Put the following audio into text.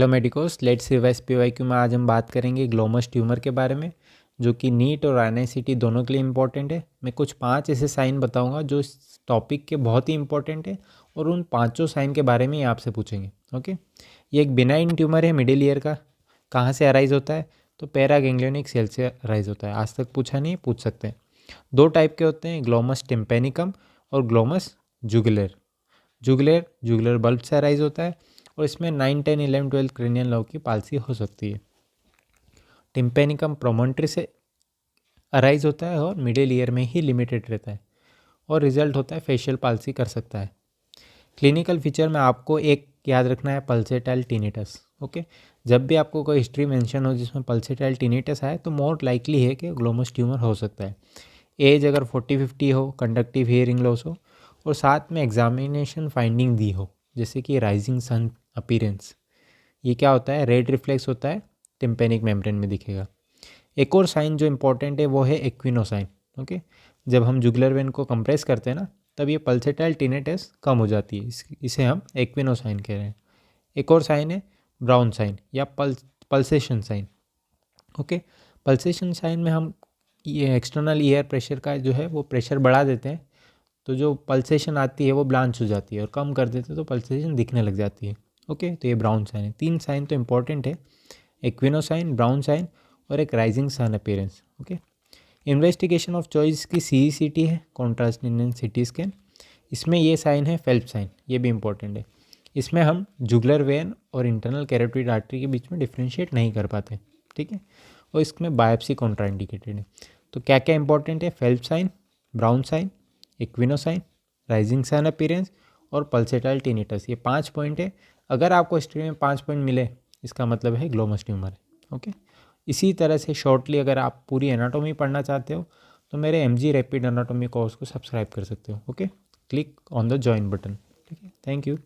Hello medicos, let's revise PYQ में आज हम बात करेंगे ग्लोमस ट्यूमर के बारे में, जो कि नीट और आईएनआईसीटी दोनों के लिए इम्पॉर्टेंट है। मैं कुछ 5 ऐसे साइन बताऊंगा जो इस टॉपिक के बहुत ही इंपॉर्टेंट है और उन 5 साइन के बारे में ही आपसे पूछेंगे। ओके, ये एक बिनाइन ट्यूमर है मिडिल ईयर का। कहाँ से अराइज होता है? तो पैरागैंग्लियोनिक सेल से अराइज होता है। आज तक पूछा नहीं, पूछ सकते हैं। 2 टाइप के होते हैं, ग्लोमस टिम्पेनिकम और ग्लोमस जुगुलर। जुगुलर बल्ब से अराइज होता है और इसमें 9, 10, 11, 12 क्रेनियल लॉब की पाल्सी हो सकती है। टिम्पेनिकम प्रोमोन्ट्री से अराइज होता है और मिडिल ईयर में ही लिमिटेड रहता है और रिजल्ट होता है फेशियल पाल्सी कर सकता है। क्लिनिकल फीचर में आपको एक याद रखना है, पल्सेटाइल टिनिटस। ओके, जब भी आपको कोई हिस्ट्री मेंशन हो जिसमें पल्सेटाइल टिनिटस आए तो मोर लाइकली है कि ग्लोमस ट्यूमर हो सकता है। एज अगर 40-50 हो, कंडक्टिव हियरिंग लॉस हो और साथ में एग्जामिनेशन फाइंडिंग दी हो, जैसे कि राइजिंग सन अपीरेंस। ये क्या होता है? रेड रिफ्लेक्स होता है, टिम्पेनिक मेम्ब्रेन में दिखेगा। एक और साइन जो इंपॉर्टेंट है वो है एक्विनोसाइन। ओके, जब हम जुगुलर वेन को कंप्रेस करते हैं ना, तब ये पल्सेटाइल टिनेटस कम हो जाती है। इसे हम एक्विनोसाइन कह रहे हैं। एक और साइन है ब्राउन साइन या pulsation sign. Okay, pulsation sign में हम ये एक्सटर्नल ईयर प्रेशर का जो है वो प्रेशर बढ़ा देते हैं, तो जो पल्सेशन आती है वो ब्लांच हो जाती है, और कम कर देते हैं तो पल्सेशन दिखने लग जाती है। ओके, तो ये ब्राउन साइन है। 3 साइन तो इंपॉर्टेंट है, एक्विनोसाइन, ब्राउन साइन और एक rising sun appearance. Okay, investigation of choice की CECT है, कॉन्ट्रास्ट इंडियन सिटी स्कैन। इसमें ये साइन है फेल्प्स साइन, ये भी इंपॉर्टेंट है। इसमें हम जुगुलर वेन और इंटरनल कैरोटिड आर्टरी के बीच में डिफ्रेंशिएट नहीं कर पाते, ठीक है, और इसमें बायोप्सी कॉन्ट्राइंडिकेटेड है। तो क्या क्या इंपॉर्टेंट है? Phelps sign, Brown sign, Aquino sign, rising sun appearance और पल्सेटाइल टिनिटस। ये 5 पॉइंट है। अगर आपको हिस्ट्री में 5 पॉइंट मिले, इसका मतलब है ग्लोमस ट्यूमर है। ओके, इसी तरह से शॉर्टली अगर आप पूरी एनाटॉमी पढ़ना चाहते हो तो मेरे MG रैपिड एनाटॉमी कोर्स को सब्सक्राइब कर सकते हो। Okay, click on the join button. ठीक है, थैंक यू।